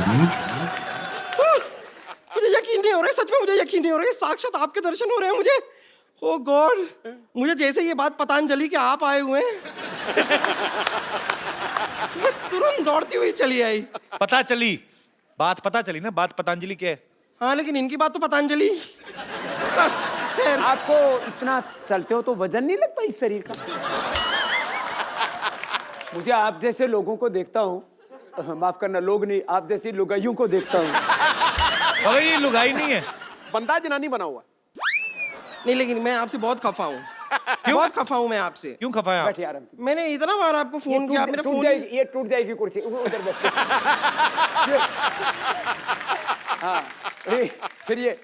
मुझे यकीन नहीं हो रहा है, सच में मुझे यकीन नहीं हो रहा है, साक्षात आपके दर्शन हो रहे हैं मुझे। ओ गॉड, मुझे जैसे ये बात पतंजलि के आप आए हुए हैं, मैं तुरंत दौड़ती हुई चली आई। पता चली ना, बात पतंजलि की है। हाँ, लेकिन इनकी बात तो पतंजलि। खैर, आपको इतना चलते हो तो वजन नहीं लगता इस शरीर का? मुझे आप जैसे लोगों को देखता हूँ, माफ करना लोग नहीं, आप जैसी लुगाइयों को देखता हूँ। अबे ये लुगाई नहीं है। बंदा जनानी बना हुआ। नहीं, लेकिन मैं आपसे बहुत खफा हूँ। बहुत खफा हूँ मैं आपसे। क्यों खफा है आप? बैठिए आराम से। मैंने इतना बार आपको फोन किया, आप मेरा फोन ये टूट जाएगी कुर्सी, उधर बैठ। हाँ, फिर ये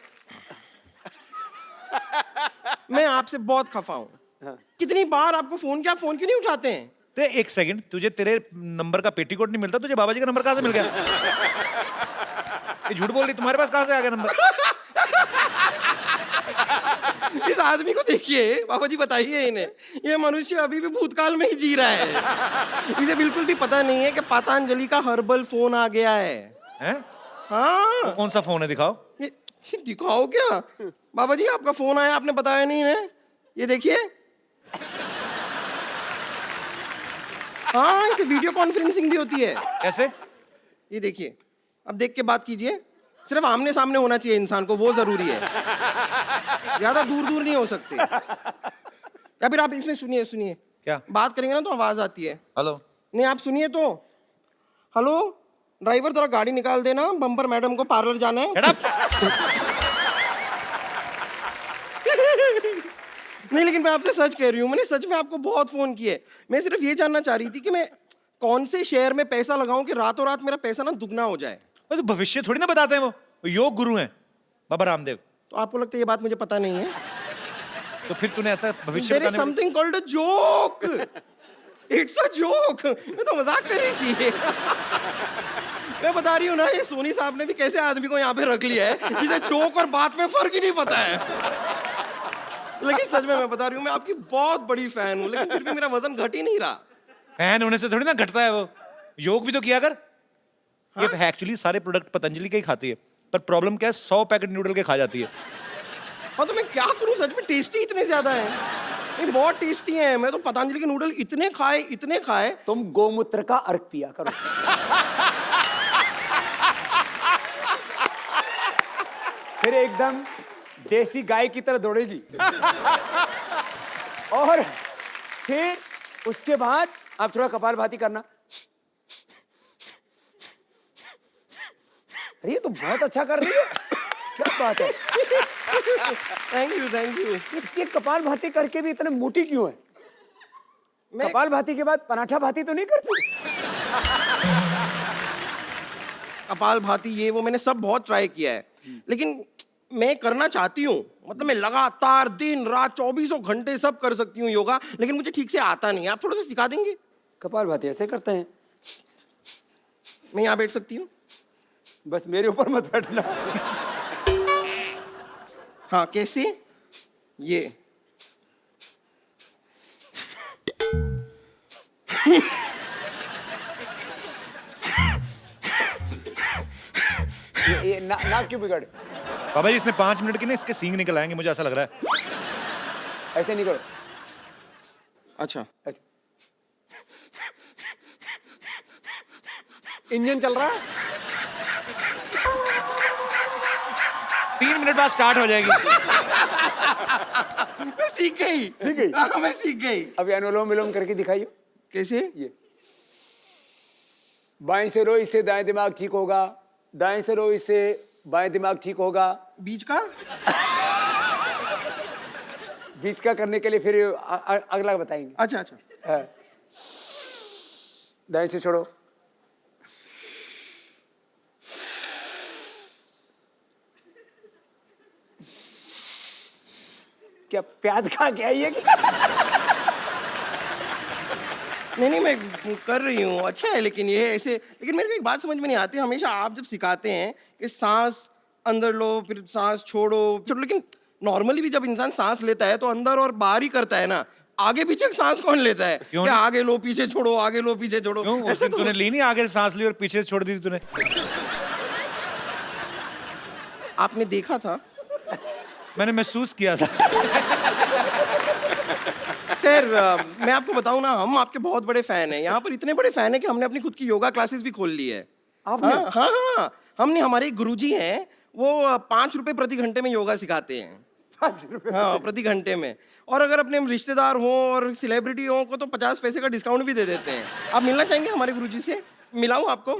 मैं आपसे बहुत खफा हूँ। हाँ। कितनी बार आपको फोन किया, आप फोन क्यों नहीं उठाते हैं? तो एक सेकंड, तुझे तेरे नंबर का पेटीकोट नहीं मिलता? तुझे बाबा जी का नंबर कहाँ से मिल गया? ये झूठ बोल रही, तुम्हारे पास कहाँ से आ गया नंबर? इस आदमी को देखिए, बाबा जी बताइए इन्हें, ये मनुष्य अभी भी भूतकाल में ही जी रहा है। इसे बिल्कुल भी पता नहीं है कि पतंजलि का हर्बल फोन आ गया है। हैं? हाँ, कौन सा फोन है, दिखाओ। ये दिखाओ क्या? बाबा जी आपका फोन आया, आपने बताया नहीं इन्हें। ये देखिए। हाँ, इसे वीडियो कॉन्फ्रेंसिंग भी होती है। कैसे? ये देखिए, अब देख के बात कीजिए। सिर्फ आमने सामने होना चाहिए इंसान को, वो जरूरी है। ज्यादा दूर दूर नहीं हो सकते। या फिर आप इसमें सुनिए, सुनिए। क्या? बात करेंगे ना तो आवाज आती है। हेलो। नहीं, आप सुनिए तो। हेलो ड्राइवर, जरा गाड़ी निकाल देना, बम्पर मैडम को पार्लर जाना है। Shut up! नहीं, लेकिन मैं आपसे सच कह रही हूँ, मैंने सच में आपको बहुत फोन किए। मैं सिर्फ ये जानना चाह रही थी कि मैं कौन से शेयर में पैसा लगाऊं कि रातों रात मेरा पैसा ना दुगना हो जाए। तो भविष्य थोड़ी ना बताते हैं, वो योग गुरु हैं बाबा रामदेव। तो आपको लगता है ये बात मुझे पता नहीं है? तो फिर तूने ऐसा भविष्य There is बताने में- something called a joke. It's a joke. मैं तो मजाक कर रही थी। मैं बता रही हूँ ना, ये सोनी साहब ने भी कैसे आदमी को यहाँ पे रख लिया है जिसे जोक और बात में फर्क ही नहीं पता है। लेकिन सच में मैं बता रही हूँ, मैं आपकी बहुत बड़ी फैन हूँ, लेकिन फिर भी मेरा वजन घट ही नहीं रहा। फैन होने से थोड़ी ना घटता है वो। योग भी तो किया कर। ये एक्चुअली सारे प्रोडक्ट पतंजलि के ही खाती है, पर प्रॉब्लम क्या है, 100 पैकेट नूडल के खा जाती है। हाँ, तो मैं क्या करूँ, सच में टेस्टी इतने ज्यादा है, ये बहुत टेस्टी है। मैं तो पतंजलि के नूडल इतने खाए। तुम गोमूत्र का अर्क पिया करो। फिर एकदम देसी गाय की तरह दौड़ेगी। और फिर उसके बाद आप थोड़ा कपालभाति करना। अरे ये तो बहुत अच्छा कर रही है, क्या बात है। Thank you, thank you. ये कपालभाति करके भी इतने मोटी क्यों है? मैं कपालभाति के बाद पराठा भाती तो नहीं करती? कपाल भाती ये वो मैंने सब बहुत ट्राई किया है, लेकिन मैं करना चाहती हूँ। मतलब मैं लगातार दिन रात 24 घंटे सब कर सकती हूँ योगा, लेकिन मुझे ठीक से आता नहीं है। आप थोड़ा सा सिखा देंगे? कपालभाति ऐसे करते हैं। मैं यहाँ बैठ सकती हूँ? बस मेरे ऊपर मत बैठना। हाँ, कैसे? ये ये नाक क्यों बिगड़? बाबा जी इसने 5 मिनट के ना इसके सींग निकल आएंगे, मुझे ऐसा लग रहा है। ऐसे नहीं करो, अच्छा। ऐसे। इंजन चल रहा है। 3 मिनट बाद स्टार्ट हो जाएगी। मैं सीख गई। सीख गई? हाँ, मैं सीख गई। अभी अनुलोम विलोम करके दिखाइए। कैसे? ये बाएं से रो, इससे दाएं दिमाग ठीक होगा। दाएं से रो, इससे बाएं दिमाग ठीक होगा। बीच का? बीच का करने के लिए फिर अगला बताएंगे। अच्छा अच्छा। हाँ। दाएं से छोड़ो। क्या प्याज खा के आई है क्या? नहीं, मैं कर रही हूँ, अच्छा है। लेकिन ये ऐसे, लेकिन मेरे को एक बात समझ में नहीं आती। हमेशा आप जब सिखाते हैं कि सांस अंदर लो फिर सांस छोड़ो, लेकिन नॉर्मली भी जब इंसान सांस लेता है तो अंदर और बाहर ही करता है ना, आगे पीछे सांस कौन लेता है? क्यों क्या नहीं? आगे लो पीछे छोड़ो, आगे लो पीछे छोड़ो। क्यों? उस ऐसे दिन तो तूने ली नहीं, आगे सांस ली और पीछे से छोड़ दी थी तूने। आपने देखा था? मैंने महसूस किया था। खैर मैं आपको बताऊं ना, हम आपके बहुत बड़े फैन हैं। यहाँ पर इतने बड़े फैन हैं कि हमने अपनी खुद की योगा क्लासेस भी खोल ली है। आपने? हाँ हाँ हाँ, हमने, हमारे एक गुरुजी हैं, वो 5 रुपए प्रति घंटे में योगा सिखाते हैं। 5 रुपए? हाँ, प्रति घंटे में। और अगर अपने हम रिश्तेदार हों और सेलिब्रिटी हों को तो 50 पैसे का डिस्काउंट भी दे देते हैं। आप मिलना चाहेंगे हमारे गुरुजी से? मिलाऊं आपको?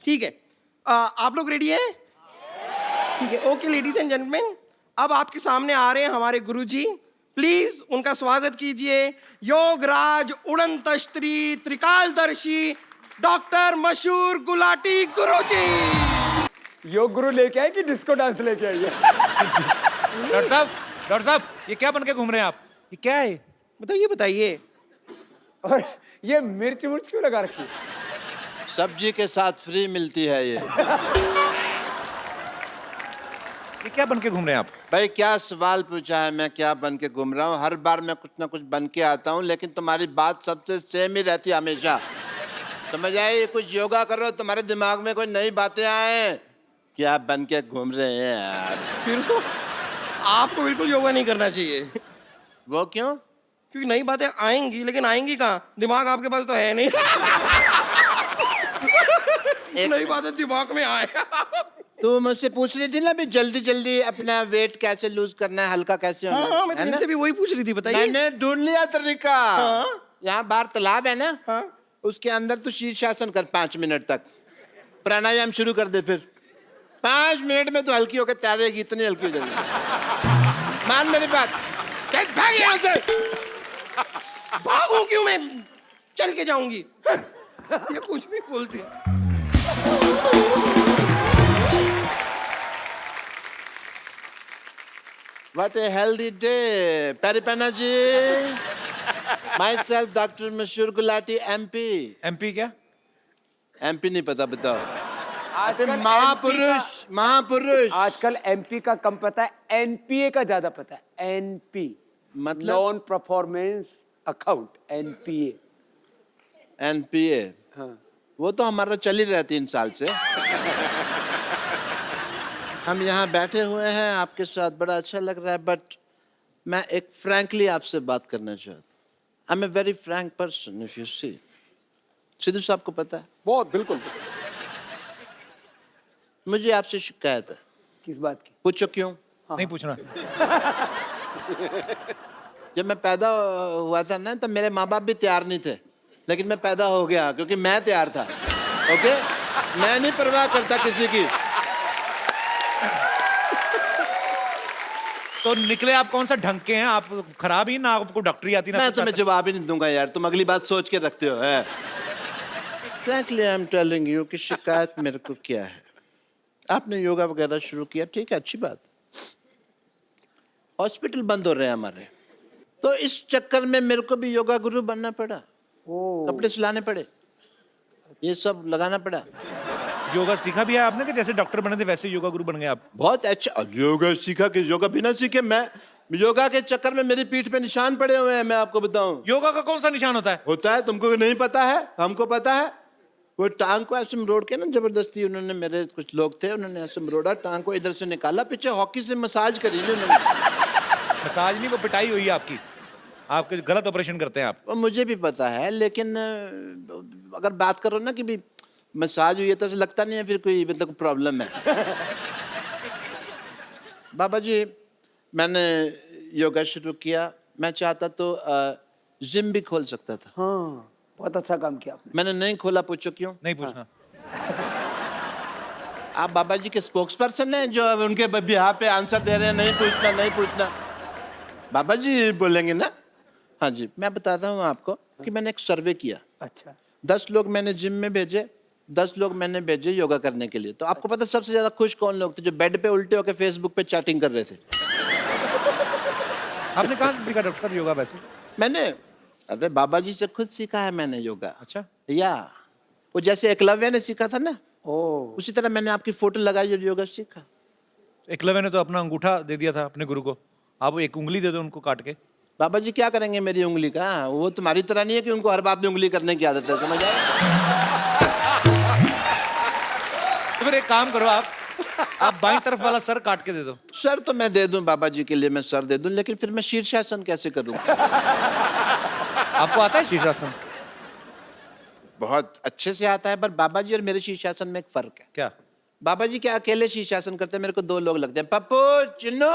ठीक है। आप लोग रेडी हैं? ठीक है। ओके लेडीज एंड जेंटलमैन, अब आपके सामने आ रहे हैं हमारे गुरुजी। प्लीज उनका स्वागत कीजिए, योगराज उड़ंत स्त्री त्रिकालदर्शी डॉक्टर मशहूर गुलाटी गुरुजी। योग गुरु लेके आए कि डिस्को डांस लेके आई है? डॉक्टर साहब, ये क्या बन के घूम रहे हैं आप? ये क्या है? बताइए बताइए। और ये मिर्च मुर्च क्यों लगा रखी है? सब्जी के साथ फ्री मिलती है ये। ये क्या बन के घूम रहे हैं आप? भाई क्या सवाल पूछा है, मैं क्या बन के घूम रहा हूँ? हर बार मैं कुछ ना कुछ बन के आता हूँ, लेकिन तुम्हारी बात सबसे सेम ही रहती है हमेशा। समझ आए? कुछ योगा करो, तुम्हारे दिमाग में कोई नई बातें आए, क्या बन के घूम रहे हैं यार? फिर तो आपको बिल्कुल योगा नहीं करना चाहिए। वो क्यों? क्योंकि नई बातें आएंगी, लेकिन आएंगी कहाँ? दिमाग आपके पास तो है नहीं। नई बातें दिमाग में आए। तू मुझसे पूछ रही थी ना भी जल्दी जल्दी अपना वेट कैसे लूज करना है, हल्का कैसे होना हाँ, मैं है ना? तुमसे भी वही पूछ रही थी, बताइए। मैंने ढूंढ लिया तरीका। हाँ? यहाँ बाहर तालाब है ना, हाँ? उसके अंदर तू शीर्षासन कर 5 मिनट तक, प्राणायाम शुरू कर दे, फिर 5 मिनट में तो हल्की होकर तैरेगी, इतनी हल्की हो जाएगी। मान मेरी बात, चल भाग यहाँ से। भागूं क्यों मैं? चल के जाऊंगी। ये कुछ भी बोलती। What a healthy day, Paripana ji. Myself, Dr. Mashur Gulati, MP. MP क्या? MP नहीं पता, बताओ। आजकल महापुरुष, महापुरुष। आजकल एमपी का कम पता है, एनपीए का ज्यादा पता है। एनपी मतलब? Non performance account, NPA. NPA, हाँ। वो तो हमारा चल ही रहा है 3 साल से। हम यहाँ बैठे हुए हैं आपके साथ, बड़ा अच्छा लग रहा है, बट मैं एक फ्रैंकली आपसे बात करना चाहता हूँ। I am a very frank person, if you see. Sidhu साहब को पता है, बहुत बिल्कुल। मुझे आपसे शिकायत है। किस बात की? पूछो क्यों? नहीं पूछना। जब मैं पैदा हुआ था ना, तब मेरे माँ बाप भी तैयार नहीं थे, लेकिन मैं पैदा हो गया क्योंकि मैं तैयार था। ओके, मैं नहीं परवाह करता किसी की। तो निकले आप कौन सा ढंग के हैं? आप खराब ही ना, आपको डॉक्टरी आती ना मैं कुछ तुम्हें आता। जवाब ही नहीं दूंगा यार, तुम अगली बात सोच के रखते हो। है frankly I am telling you कि शिकायत मेरे को क्या है। आपने योगा वगैरह शुरू किया, ठीक है, अच्छी बात। हॉस्पिटल बंद हो रहे हैं हमारे, तो इस चक्कर में मेरे को भी योगा गुरु बनना पड़ा। कपड़े सिलाने पड़े, ये सब लगाना पड़ा। योगा सीखा भी है आपने कि जैसे डॉक्टर बने थे वैसे योगा गुरु बन गए आप? बहुत अच्छा। और योगा सीखा कि योगा बिना सीखे, मैं योगा के चक्कर में मेरी पीठ पे निशान पड़े हुए हैं, मैं आपको बताऊं। योगा का कौन सा निशान होता है? होता है, तुमको नहीं पता है, हमको पता है। वो टांग को ऐसे मरोड़ के ना, जबरदस्ती उन्होंने, मेरे कुछ लोग थे, उन्होंने ऐसे मरोड़ा, टांग को इधर से निकाला, पीछे हॉकी से मसाज करी उन्होंने। मसाज नहीं, वो पिटाई हुई है आपकी। आपके गलत ऑपरेशन करते हैं आप। वो मुझे भी पता है, लेकिन अगर बात करो ना कि भी मसाज हुई है, तो ऐसा लगता नहीं है फिर कोई मतलब प्रॉब्लम है। बाबा जी, मैंने योगा शुरू किया, मैं चाहता तो जिम भी खोल सकता था। हाँ, बहुत अच्छा काम किया आपने। मैंने नहीं खोला, पूछो क्यों? नहीं पूछना। आप बाबा जी के स्पोक्स पर्सन हैं जो अब उनके बिहार पे आंसर दे रहे हैं, नहीं पूछना, नहीं पूछना। बाबा जी बोलेंगे ना। हाँ जी, मैं बताता हूँ आपको कि मैंने एक सर्वे किया। अच्छा। 10 लोग मैंने जिम में भेजे, 10 लोग मैंने भेजे योगा करने के लिए। तो आपको पता सबसे ज्यादा खुश कौन लोग थे? जो बेड पे उल्टे होकर फेसबुक पे चैटिंग कर रहे थे। आपने कहाँ से सीखा डॉक्टर साहब योगा वैसे? मैंने, अरे बाबा जी से खुद सीखा है मैंने योगा। अच्छा। या वो जैसे एकलव्य ने सीखा था ना, ओ, उसी तरह मैंने आपकी फोटो लगाई और योगा सीखा। एकलव्य ने तो अपना अंगूठा दे दिया था अपने गुरु को, आप एक उंगली दे दो उनको काट के। बाबा जी क्या करेंगे मेरी उंगली का? वो तुम्हारी तरह नहीं है कि उनको हर बात में उंगली करने की आदत है, समझ आए? तो फिर एक काम करो आप, आप बाईं तरफ वाला सर काट के दे दो। सर तो मैं दे दूं बाबा जी के लिए, मैं सर दे दूं, लेकिन फिर मैं शीर्षासन कैसे करूं? आपको आता है शीर्षासन? बहुत अच्छे से आता है, पर बाबा जी और मेरे शीर्षासन में एक फर्क है। क्या? बाबा जी क्या अकेले शीर्षासन करते हैं, मेरे को दो लोग लगते हैं। पप्पू, चिन्नू,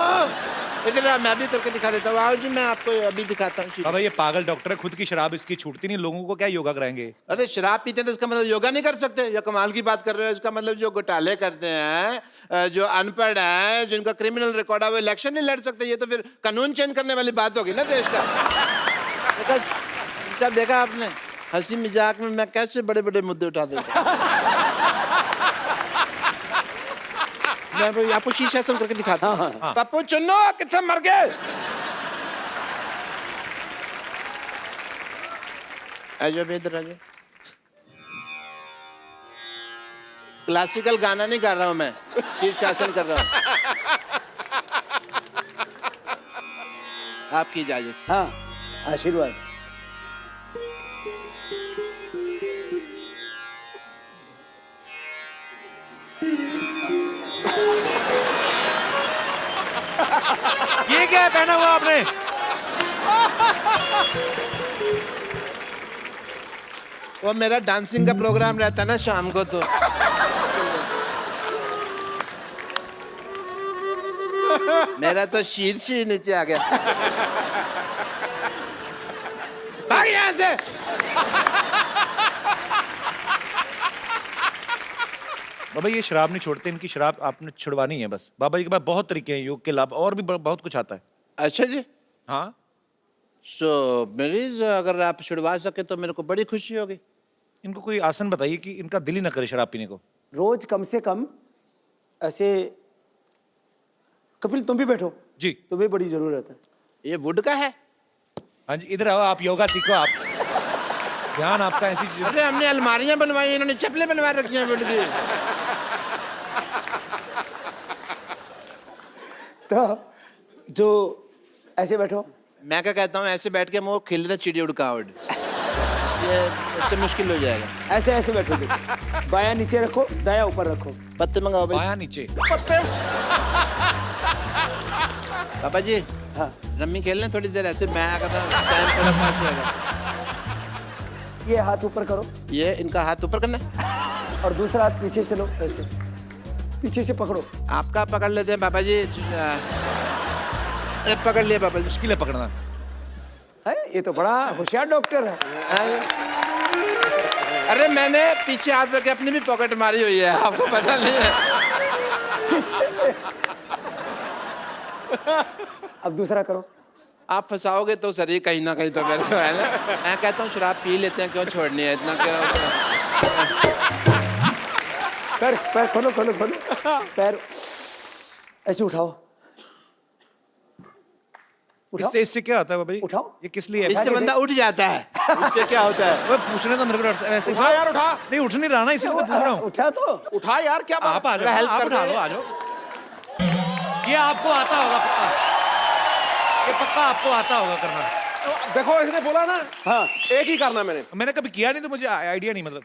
इधर आ, मैं भी करके दिखा देता हूँ। आओ जी, मैं आपको अभी दिखाता हूँ। बाबा ये पागल डॉक्टर है, खुद की शराब इसकी छूटती नहीं, लोगों को क्या योगा कराएंगे? अरे शराब पीते हैं तो इसका मतलब योगा नहीं कर सकते? या कमाल की बात कर रहे हो? इसका मतलब जो घोटाले करते हैं, जो अनपढ़ हैं, जिनका क्रिमिनल रिकॉर्ड है, वो इलेक्शन नहीं लड़ सकते। ये तो फिर कानून चेंज करने वाली बात होगी ना देश का। जब देखा आपने हंसी मजाक में मैं कैसे बड़े बड़े मुद्दे उठा देता। मैं भाई आपको शीर्षासन करके दिखाता हूँ। पप्पू चुन्नो कितना मर गए। आजो इधर आजो। क्लासिकल गाना नहीं गा रहा हूं मैं, शीर्षासन कर रहा हूं। आपकी इजाजत से। हाँ, आशीर्वाद। ये क्या है पहना हुआ आपने? वो मेरा डांसिंग का प्रोग्राम रहता है ना शाम को, तो मेरा तो शीर्ष ही नीचे आ गया। भाग यहाँ से। बाबा ये शराब नहीं छोड़ते, इनकी शराब आपने छुड़वानी है बस। बाबा जी के पास बहुत तरीके हैं योग के लाभ, और भी बहुत कुछ आता है। अच्छा जी। हाँ सो मरीज अगर आप छुड़वा सके तो मेरे को बड़ी खुशी होगी। इनको कोई आसन बताइए कि इनका दिल ही ना करे शराब पीने को। रोज कम से कम ऐसे। कपिल तुम भी बैठो जी। तुम्हें बड़ी जरूरत है। ये वुड का है? हाँ जी इधर आओ, आप योगा सीखो। आप ध्यान आपका ऐसी चीज। अरे हमने अलमारियां बनवाई, इन्होंने चप्पलें बनवा रखी हैं वुड की। तो जो ऐसे बैठो। मैं क्या कहता हूँ, ऐसे बैठ के मुँह खिलता चिड़ी उड़का उड़, ये इससे मुश्किल हो जाएगा। ऐसे ऐसे बैठो, देखो बायां नीचे रखो, दायां ऊपर रखो। पत्ते मंगाओ भाई। बायां नीचे। पापा जी हाँ, रम्मी खेल लें थोड़ी देर, ऐसे मैं अगर टाइम थोड़ा पास होगा। ये हाथ ऊपर करो ये इनका हाथ ऊपर करना है। और दूसरा हाथ पीछे से लो, ऐसे पीछे से पकड़ो। आपका पकड़ लेते हैं पापा जी। पकड़ लिया पापा जी। मुश्किल है पकड़ना। है ये तो बड़ा होशियार डॉक्टर है। अरे मैंने पीछे हाथ रख के अपनी भी पॉकेट मारी हुई है, आपको पता नहीं है। पीछे से। अब दूसरा करो। आप फंसाओगे तो सर, कहीं ना कहीं तो मेरे को है ना। मैं कहता हूँ शराब पी लेते हैं, क्यों छोड़नी है इतना, क्यों? पैर पैर खोलो खोलो खोलो, पैर ऐसे उठाओ। उठाओ इससे क्या होता है बाबा जी? उठाओ। ये किस लिए है? इससे बंदा उठ जाता है। इससे क्या होता है? वो पूछने तो मेरे को डर वैसे। उठा यार उठा। नहीं उठ नहीं रहा ना, इसलिए तो पूछ रहा हूँ। उठा तो उठा यार, क्या बात? आप आ जाओ, हेल्प आप कर उठा दो। लो, आ जाओ। ये आपको आता होगा पक्का, ये पक्का आपको आता होगा करना। देखो इसने बोला ना, हाँ एक ही करना मैंने। मैंने कभी किया नहीं तो मुझे आइडिया नहीं, मतलब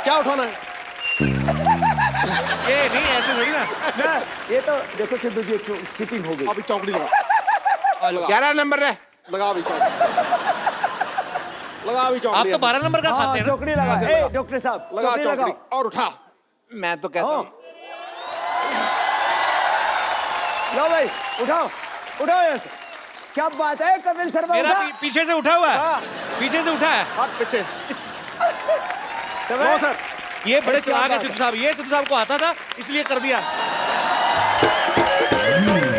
क्या उठाना है? ये नहीं ऐसे थोड़ी ना। ना, ये तो देखो सिद्धू जी चीटिंग हो गई। अभी चौकड़ी लगा। 11 नंबर है। लगा अभी चौकड़ी। लगा अभी आप चौकड़ी। तो 12 नंबर का हाँ, खाते हैं ना? चौकड़ी लगा। ऐसे ए, लगा। डॉक्टर साहब लगा चौकड़ी चौकड़ी लगाओ। और उठा। मैं तो कहता हूँ लो भाई उठाओ, उठाओ यहाँ से। क्या बात है कपिल शर्मा, मेरा उठा। पीछे से उठा हुआ है, पीछे से उठा है। हाथ पीछे। तो नो भाई, सर। ये बड़े क्या चलाक है बात सिद्धू साहब, ये सिद्धू साहब को आता था इसलिए कर दिया।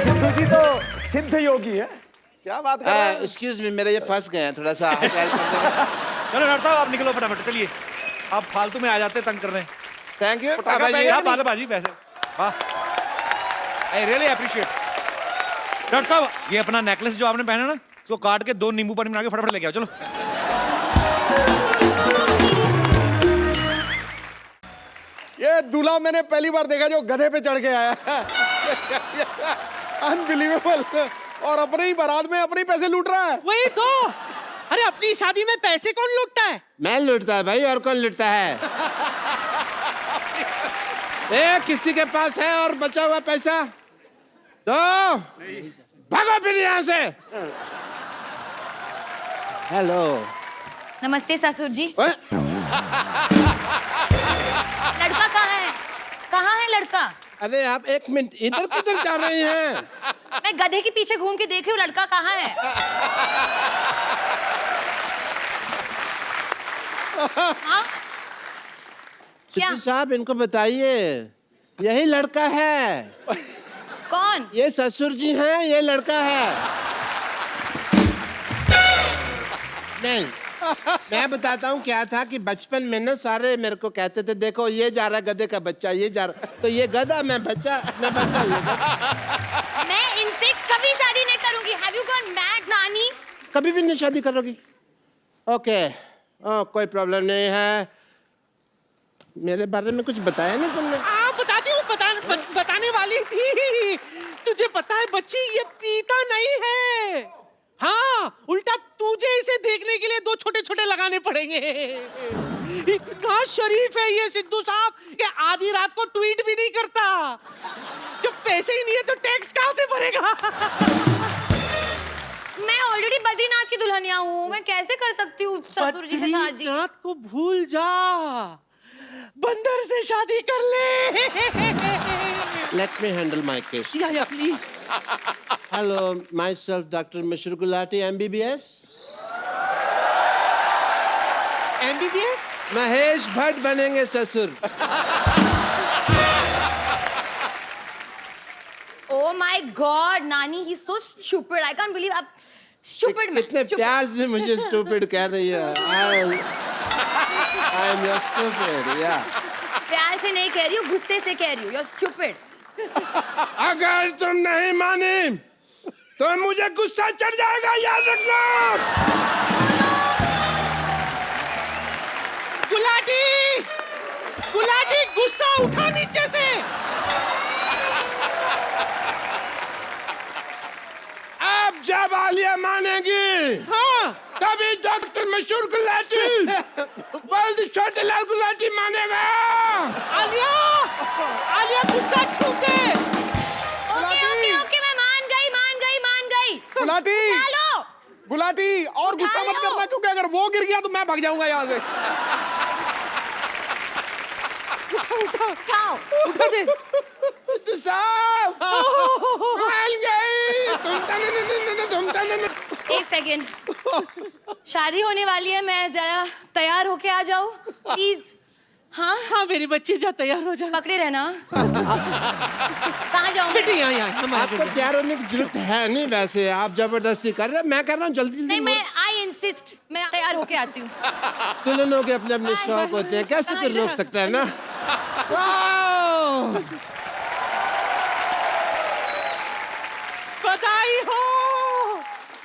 सिद्धू जी तो सिद्ध योगी है। क्या बात कर रहा है? एक्सक्यूज मी, मेरे ये फंस गए हैं, थोड़ा सा आप हेल्प कर देंगे? चलो डॉक्टर साहब आप निकलो फटाफट, चलिए। आप फालतू में आ जाते तंग करने। थैंक यू पटाखा पापा जी। क्या बात है बाजी, पैसे वाह, आई रियली अप्रिशिएट। डॉक्टर साहब ये अपना नेकलेस जो आपने पहना ना, उसको काट के 2 नींबू पानी बना के फटाफट लेके आओ, चलो। ये दूल्हा मैंने पहली बार देखा जो गधे पे चढ़ के आया है। अनबिलीवेबल। और अपनी ही बारात में अपने ही पैसे लूट रहा है। वही तो। अरे अपनी शादी में पैसे कौन लूटता है? मैं लूटता है भाई, और कौन लूटता है? ए किसी के पास है और बचा हुआ पैसा तो भागो फिर यहाँ से। हेलो। नमस्ते ससुर जी। ओए, लड़का कहाँ है लड़का? अरे आप एक मिनट, इधर किधर जा रही हैं? मैं गधे के पीछे घूम के देख रही हूँ, लड़का कहाँ है? हाँ? क्या? सिद्धू साहब इनको बताइए, यही लड़का है। कौन? ये ससुर जी हैं, ये लड़का है। नहीं, मैं बताता हूँ क्या था कि बचपन में ना सारे मेरे को कहते थे, देखो ये जा रहा गधे का बच्चा, ये जा रहा, तो ये गधा, मैं बच्चा, ये गधा। मैं इनसे कभी शादी नहीं करूंगी। Have you gone mad, नानी? कभी भी नहीं शादी करोगी? ओके, कोई प्रॉब्लम नहीं है। मेरे बारे में कुछ बताया नहीं तुमने? बताती हूँ, बताने वाली थी। तुझे पता है बच्ची, ये पीता नहीं है। हाँ, उल्टा तुझे इसे देखने के लिए 2 छोटे-छोटे लगाने पड़ेंगे। इतना शरीफ है ये सिद्धू साहब कि आधी रात को ट्वीट भी नहीं करता। जब पैसे ही नहीं है तो टैक्स कहाँ से भरेगा? मैं ऑलरेडी बद्रीनाथ की दुल्हनिया हूँ, मैं कैसे कर सकती हूँ ससुर जी से शादी? बद्रीनाथ को भूल जा, बंदर से शादी कर ले। Let me handle my case. या please. Hello, myself, Dr. Mishra Gulati, MBBS. MBBS? Mahesh Bhatt बनेंगे ससुर। Oh my God, नानी, he's so stupid. I can't believe आप stupid man. कितने stupid. प्यार से मुझे stupid कह रही है। I am your stupid, yeah. प्यार से नहीं कह रही हूँ, गुस्से से कह रही हूँ। You're stupid. अगर तुम नहीं मानी तो मुझे गुस्सा चढ़ जाएगा, याद रखना। गुलाटी गुस्सा उठा नीचे से। अब जब आलिया मानेगी, हाँ, तभी डॉक्टर मशहूर गुलाटी बल्द छोटे लाल गुलाटी मानेगा। आलिया गुस्सा छूटे। ओके, मैं मान गई। गुलाटी, हेलो। गुलाटी, और गुस्सा मत लो। करना, क्योंकि अगर वो गिर गया तो मैं भाग जाऊंगा यहाँ से। उठाओ। उठा दे। तो साहब, मान गई। तुम एक सेकेंड, शादी होने वाली है, मैं जरा तैयार होके आ जाऊँ प्लीज। हाँ, मेरी बच्ची, जा तैयार हो जा। पकड़े रहना। कहाँ जाऊँ बेटी, मैं? यहाँ आपको तैयार होने की जरूरत है नहीं, वैसे आप जबरदस्ती कर रहे हैं। मैं कर रहा हूँ जल्दी नहीं, मैं आई इंसिस्ट, मैं तैयार होके आती हूँ। दुल्हनों के अपने अपने शौक होते हैं, कैसे कोई रोक सकता है ना। बधाई हो,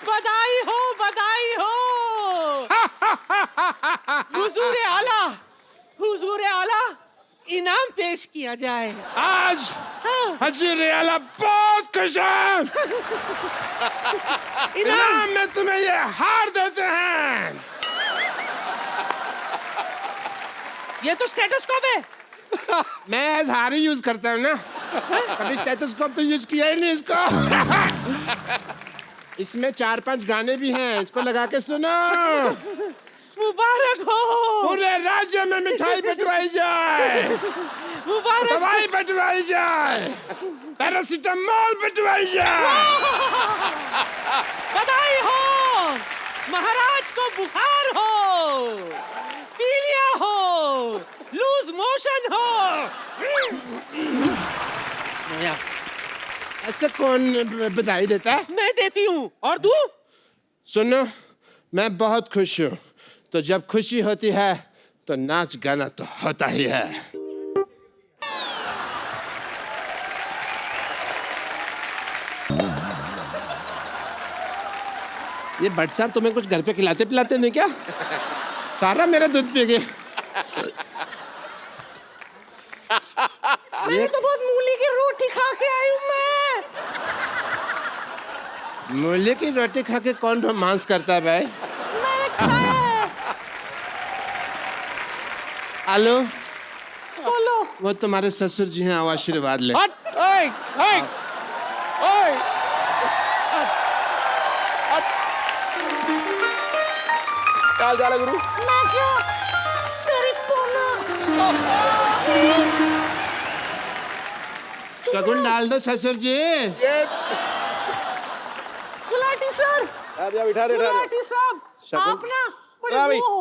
बधाई हो, बधाई हो। हुजूर आला, इनाम पेश किया जाए। आज हजूर आला बहुत खुश है। इनाम में तुम्हें ये हार देते हैं। ये तो स्टेथोस्कोप है। मैं एज हार ही यूज करता हूँ ना, कभी स्टेथोस्कोप तो यूज किया ही नहीं इसको। इसमें 4-5 गाने भी हैं, इसको लगा के सुनो। मुबारक हो। पूरे राज्य में मिठाई बंटवाई जाए, मुबारक। दवाई बंटवाई जाए, पैरासीटामोल बंटवाई जाए। बधाई हो। महाराज को बुखार हो, पीलिया हो, लूज मोशन हो। अच्छा, कौन बधाई देता है? मैं देती हूँ। और तू? सुनो, मैं बहुत खुश हूँ, तो जब खुशी होती है तो नाच गाना तो होता ही है। ये भट्ट साहब तुम्हें कुछ घर पे खिलाते पिलाते नहीं क्या? सारा मेरा दूध पी गए। मैं तो बहुत मूली की रोटी खा के आई हूँ मैं। मूली की रोटी खा के कौन रोमांस करता है भाई? मैंने खाया है। आलू, बोलो। वो तुम्हारे ससुर जी हैं, आओ आशीर्वाद ले। हट ओए ओए ओए क्या हाल है गुरु? मैं क्या तेरी पोलो। शगुन डाल दो ससुर जी। ये गुलाटी सर, आ जा बिठा रे गुलाटी साहब, शगुन- आप ना बड़े हाँ भाई। वो हो।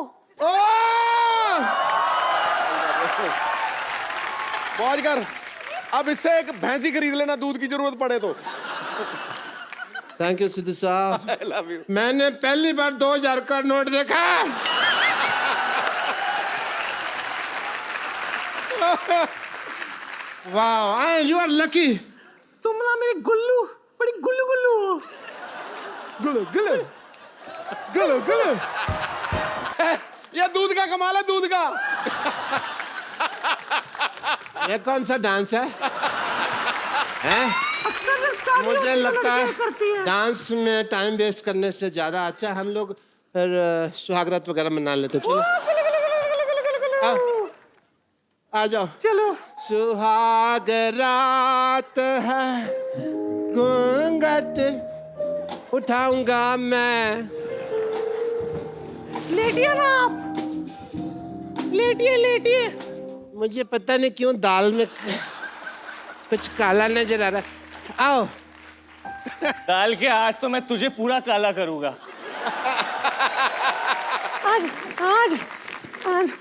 मौज कर। अब इससे एक भैंसी खरीद लेना, दूध की जरूरत पड़े तो। थैंक यू सिद्धू साहब। I love you. मैंने पहली बार 2000 का नोट देखा। वाह, यू आर लकी। तुम ना मेरी गुल्लू, बड़ी गुल्लू गुल्लू हो। गुलो गुलो गुलो गुलो। ये दूध का कमाल है, दूध का। ये कौन सा डांस है? हैं? अक्सर जब शादी मुझे होती है तो लगता है लड़कियां करती हैं। डांस में टाइम वेस्ट करने से ज्यादा अच्छा हम लोग फिर सुहागरात वगैरह मना लेते। चलो आ जाओ। चलो सुहागरात है, घूंघट उठाऊंगा मैं। लेटिए ना आप, लेटिए लेटिए। मुझे पता नहीं क्यों दाल में कुछ काला नजर आ रहा है। आओ। दाल के आज तो मैं तुझे पूरा काला करूंगा। आज आज आज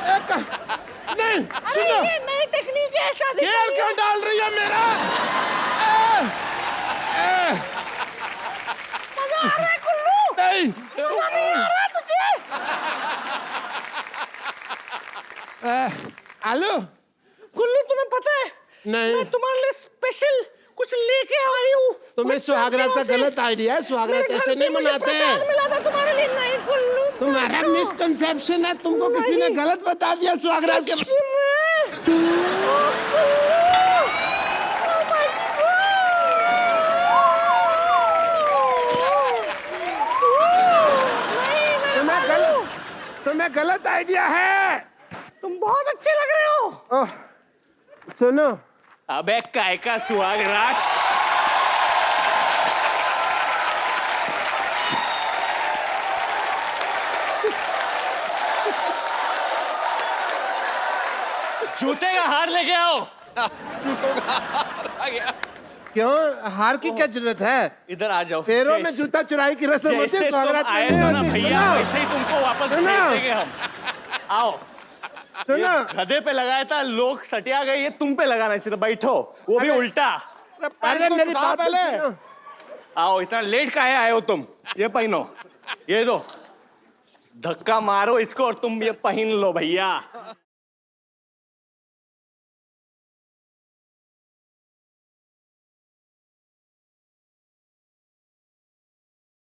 नहीं, सुनो। ये नई टेक्निक है शादी तेल क्यों डाल रही है मेरा? मजा आ रहा है गुल्लू, नहीं। मजा नहीं आ रहा है तुझे? आलू? गुल्लू तुम्हें पता है नहीं। मैं तुम्हारे लिए स्पेशल कुछ लेके आई हूँ। तुम्हें सुहागरात का गलत आइडिया है। सुहागरात ऐसे नहीं मनाते हैं। मिला था तुम्हारे लिए। नहीं गुल्लू, तुम्हारा मिसकंसेप्शन है। तुमको किसी ने गलत बता दिया सुहागरात के। सच्ची में। तुम्हें गलत आइडिया है। तुम बहुत अच्छे लग रहे हो। ओह, सुनो। अबे काय का सुहागरात? जूते का हार लेके आओ। क्यों? हार की क्या जरूरत है? इधर आ जाओ। पैरों में जूता चुराई की रस्म होती है, जैसे तुम सुहागरात में आए नहीं थे ना होती। भैया, सुनो। वैसे ही तुमको वापस सुनो। भेज देंगे हम। आओ। सुनो। ये गधे पे लगाया था, लोग सटिया गए, ये तुम पे लगाना चाहिए था। बैठो, वो भी उल्टा। अरे मेरी बात पहले। सुनो। आओ, इतना लेट काहे आए हो तुम? ये पहनो, ये दो, धक्का मारो इसको और तुम ये पहन लो भैया।